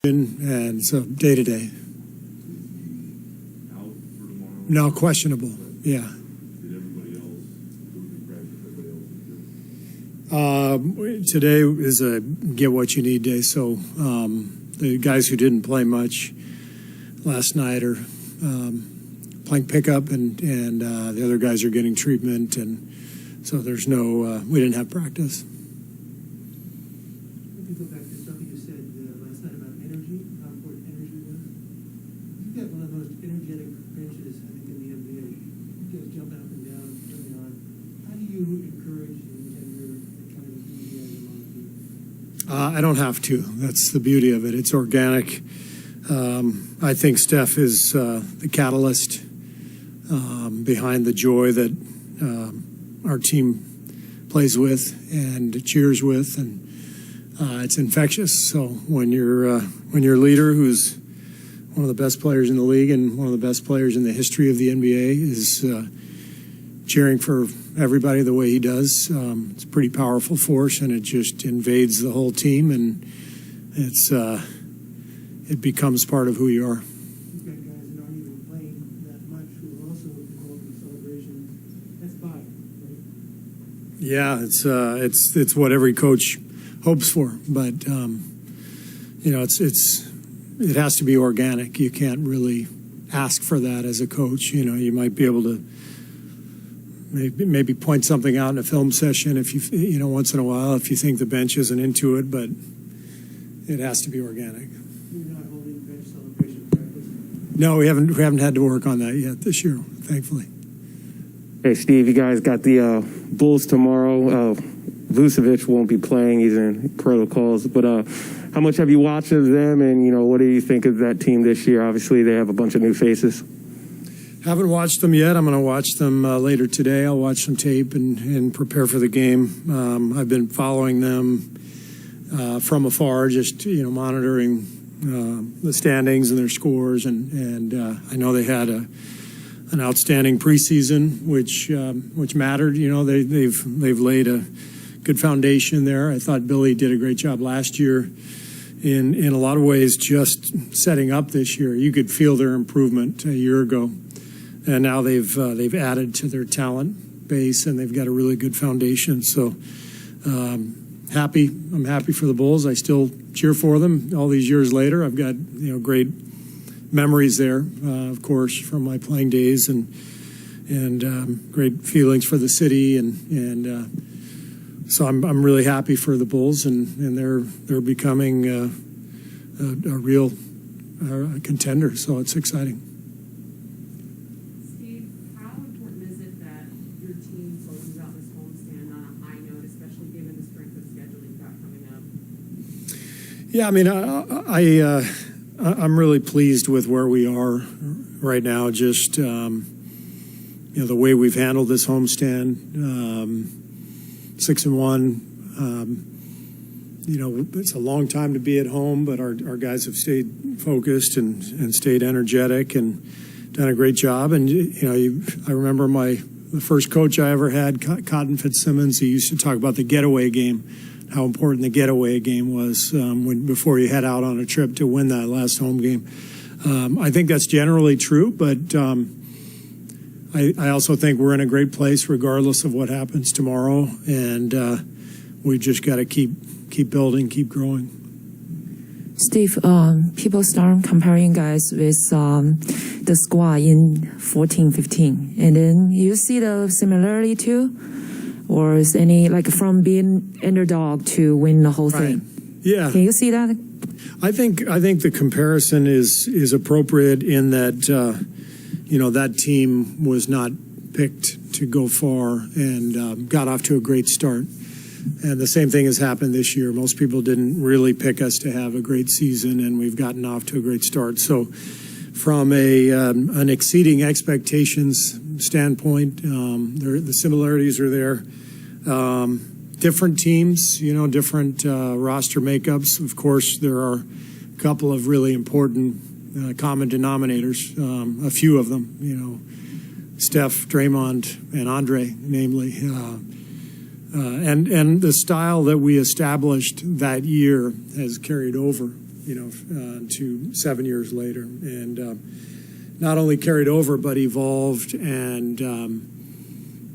And so day to day. Out for tomorrow? No, questionable. Yeah. Did everybody else, everybody else? Today is a get what you need day. So the guys who didn't play much last night are playing pickup, and the other guys are getting treatment, and so there's no. We didn't have practice. If you go back to something you said last night about energy, how important energy was. You've got one of the most energetic benches, I think, in the NBA. You guys jumping up and down early on. How do you encourage and your kind of enthusiasm on the team? I don't have to. That's the beauty of it. It's organic. I think Steph is the catalyst behind the joy that our team plays with and cheers with, and it's infectious. So when your leader, who's one of the best players in the league and one of the best players in the history of the NBA, is cheering for everybody the way he does, it's a pretty powerful force, and it just invades the whole team, and it becomes part of who you are. You've got guys that aren't even playing that much who are also involved in the celebration. That's fire, right? Yeah, it's what every coach hopes for, but it has to be organic. You can't really ask for that as a coach. You might be able to maybe point something out in a film session if you once in a while if you think the bench isn't into it, but it has to be organic. You're not holding bench celebration practice? No, we haven't had to work on that yet this year, thankfully. Hey, Steve, you guys got the Bulls tomorrow. Vucevic won't be playing. He's in protocols. But how much have you watched of them, and, what do you think of that team this year? Obviously, they have a bunch of new faces. Haven't watched them yet. I'm going to watch them later today. I'll watch some tape and prepare for the game. I've been following them from afar, just, monitoring the standings and their scores. And I know they had an outstanding preseason, which mattered. They've laid a good foundation there. I thought Billy did a great job last year in a lot of ways, just setting up this year. You could feel their improvement a year ago, and now they've added to their talent base, and they've got a really good foundation. So I'm happy for the Bulls. I still cheer for them all these years later. I've got great memories there, of course, from my playing days, and great feelings for the city, and so I'm really happy for the Bulls, and they're becoming a real contender. So it's exciting. Steve, how important is it that your team closes out this homestand on a high note, especially given the strength of schedule you've got coming up? Yeah, I mean, I'm really pleased with where we are right now. Just the way we've handled this homestand. 6-1. It's a long time to be at home, but our guys have stayed focused and stayed energetic and done a great job. And I remember the first coach I ever had, Cotton Fitzsimmons. He used to talk about the getaway game, how important the getaway game was before you head out on a trip to win that last home game. I think that's generally true, but I also think we're in a great place regardless of what happens tomorrow, and we just got to keep building, keep growing. Steve, people start comparing guys with the squad in 14-15, and then you see the similarity too, or is any from being underdog to win the whole thing? Yeah. Can you see that? I think the comparison is appropriate in that. That team was not picked to go far and got off to a great start. And the same thing has happened this year. Most people didn't really pick us to have a great season, and we've gotten off to a great start. So from an exceeding expectations standpoint, the similarities are there. Different teams, different roster makeups. Of course, there are a couple of really important common denominators, a few of them, Steph, Draymond, and Andre, namely, and the style that we established that year has carried over to 7 years later, and not only carried over but evolved. And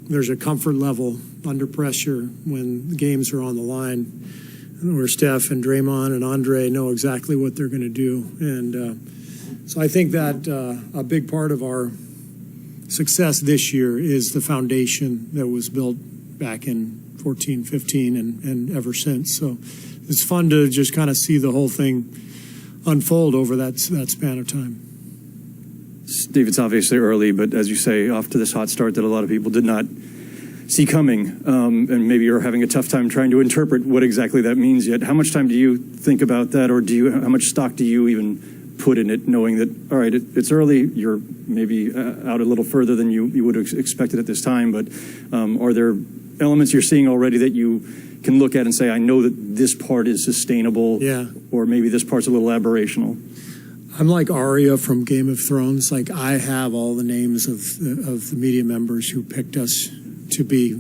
there's a comfort level under pressure when games are on the line, where Steph and Draymond and Andre know exactly what they're going to do. And so I think that a big part of our success this year is the foundation that was built back in 14, 15, and ever since. So it's fun to just kind of see the whole thing unfold over that span of time. Steve, it's obviously early, but as you say, off to this hot start that a lot of people did not see coming, and maybe you're having a tough time trying to interpret what exactly that means yet. How much time do you think about that, or how much stock do you even put in it, knowing that, all right, it's early, you're maybe out a little further than you would have expected at this time, but are there elements you're seeing already that you can look at and say, I know that this part is sustainable, or maybe this part's a little aberrational? I'm like Arya from Game of Thrones. Like, I have all the names of the media members who picked us to be,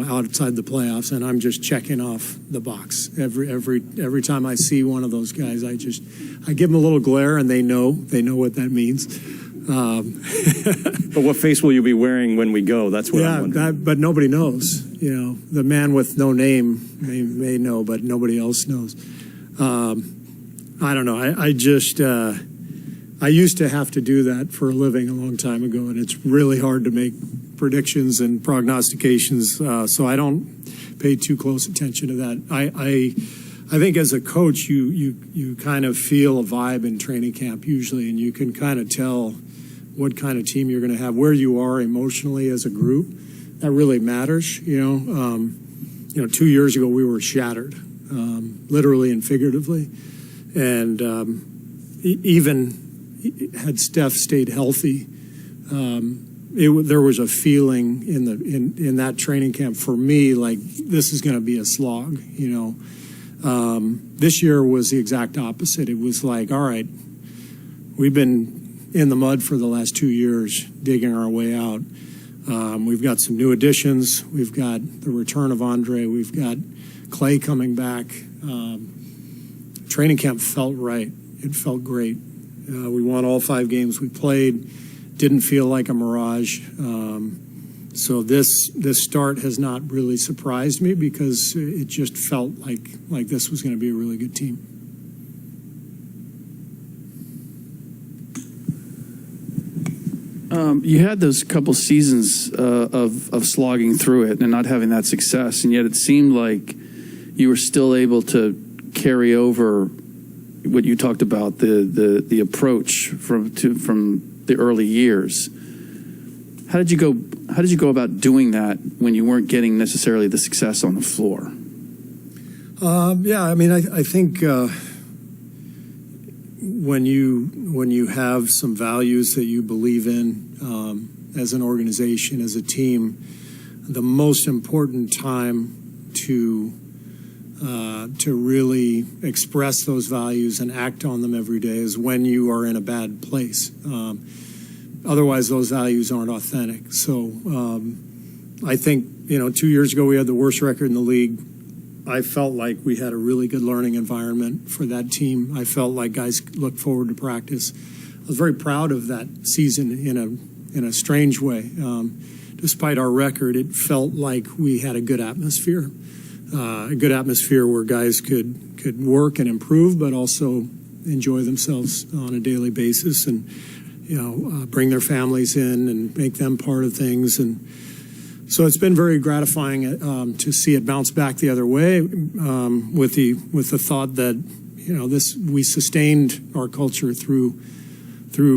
outside the playoffs, and I'm just checking off the box. Every time I see one of those guys, I give them a little glare, and they know what that means. But what face will you be wearing when we go? That's what I'm wondering. But nobody knows. The man with no name may know, but nobody else knows. I don't know. I used to have to do that for a living a long time ago, and it's really hard to make predictions and prognostications, so I don't pay too close attention to that. I think as a coach, you kind of feel a vibe in training camp usually, and you can kind of tell what kind of team you're going to have, where you are emotionally as a group. That really matters. 2 years ago we were shattered, literally and figuratively, and even had Steph stayed healthy, there was a feeling in that training camp for me like this is going to be a slog. This year was the exact opposite. It was like, all right, we've been in the mud for the last 2 years, digging our way out. We've got some new additions. We've got the return of Andre. We've got Clay coming back. Training camp felt right. It felt great. We won all 5 games we played. Didn't feel like a mirage. So this start has not really surprised me because it just felt like this was going to be a really good team. You had those couple seasons of slogging through it and not having that success, and yet it seemed like you were still able to carry over what you talked about, the approach from the early years. How did you go about doing that when you weren't getting necessarily the success on the floor? I think when you have some values that you believe in as an organization, as a team, the most important time to really express those values and act on them every day is when you are in a bad place. Otherwise, those values aren't authentic. So I think, 2 years ago we had the worst record in the league. I felt like we had a really good learning environment for that team. I felt like guys looked forward to practice. I was very proud of that season in a strange way. Despite our record, it felt like we had a good atmosphere. A good atmosphere where guys could work and improve, but also enjoy themselves on a daily basis, and bring their families in and make them part of things. And so it's been very gratifying to see it bounce back the other way, with the thought that we sustained our culture through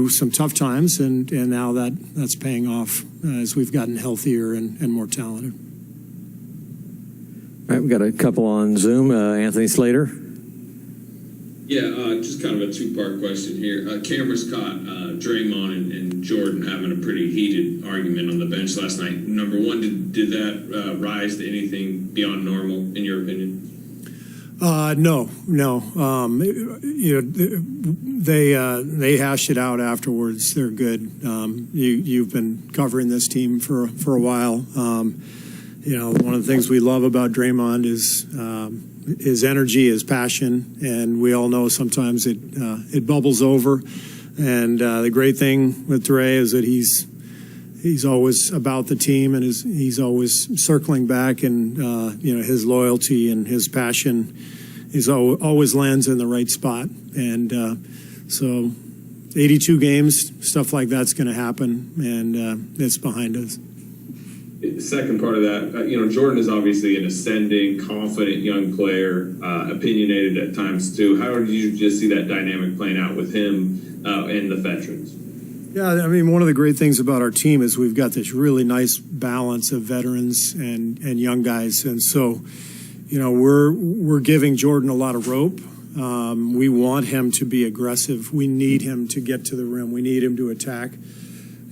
some tough times, and now that's paying off as we've gotten healthier and more talented. All right, we got a couple on Zoom. Anthony Slater. Yeah, just kind of a two-part question here. Cameras caught Draymond and Jordan having a pretty heated argument on the bench last night. Number one, did that rise to anything beyond normal, in your opinion? No. They hashed it out afterwards. They're good. You've been covering this team for a while. One of the things we love about Draymond is his energy, his passion, and we all know sometimes it bubbles over. And the great thing with Dre is that he's always about the team, and he's always circling back, and his loyalty and his passion always lands in the right spot. And so 82 games, stuff like that's going to happen, and it's behind us. The second part of that, Jordan is obviously an ascending, confident young player, opinionated at times too. How did you just see that dynamic playing out with him and the veterans? Yeah, I mean, one of the great things about our team is we've got this really nice balance of veterans and young guys, and so we're giving Jordan a lot of rope. We want him to be aggressive. We need him to get to the rim. We need him to attack.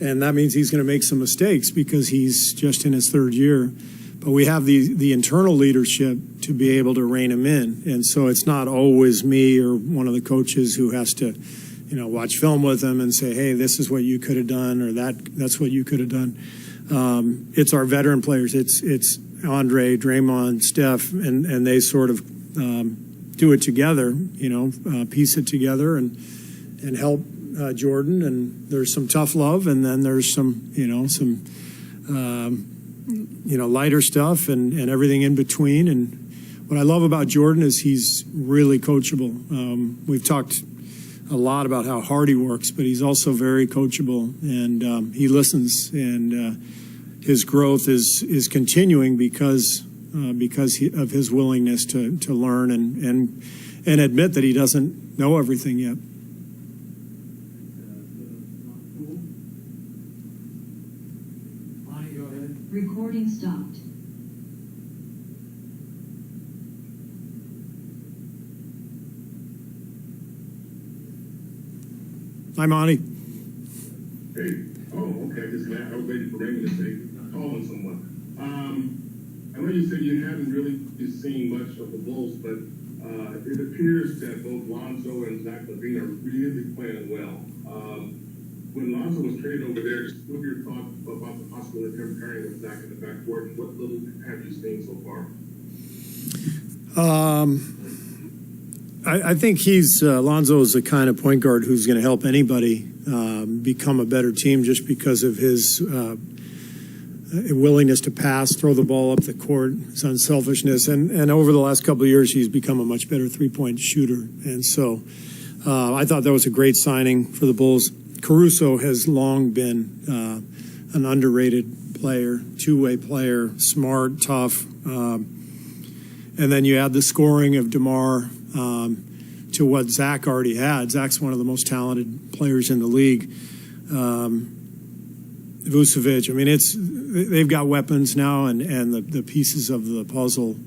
And that means he's going to make some mistakes because he's just in his third year. But we have the internal leadership to be able to rein him in. And so it's not always me or one of the coaches who has to, watch film with him and say, hey, this is what you could have done, or that's what you could have done. It's our veteran players. It's Andre, Draymond, Steph, and they sort of do it together, piece it together and help Jordan. And there's some tough love, and then there's some lighter stuff and everything in between. And what I love about Jordan is he's really coachable. We've talked a lot about how hard he works, but he's also very coachable, and he listens, and his growth is continuing because of his willingness to learn and admit that he doesn't know everything yet. Recording stopped. Hi, Monty. Hey. Oh, okay. I was waiting for Raymond to say, calling someone. I know you said you haven't really seen much of the Bulls, but it appears that both Lonzo and Zach LaVine are really playing well. When Lonzo was traded over there, just what are your thoughts about the possibility of him pairing with Zach in the backcourt? What little have you seen so far? I think Lonzo is the kind of point guard who's going to help anybody become a better team just because of his willingness to pass, throw the ball up the court, his unselfishness. And over the last couple of years, he's become a much better three-point shooter. And so I thought that was a great signing for the Bulls. Caruso has long been an underrated player, two-way player, smart, tough. And then you add the scoring of DeMar to what Zach already had. Zach's one of the most talented players in the league. Vucevic, I mean, they've got weapons now, and the pieces of the puzzle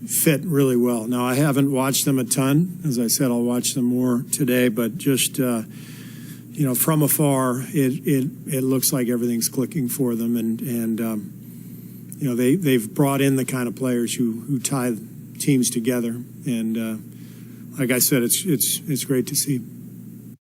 fit really well. Now, I haven't watched them a ton. As I said, I'll watch them more today, but just, from afar, it looks like everything's clicking for them, and they've brought in the kind of players who tie teams together, and like I said, it's great to see.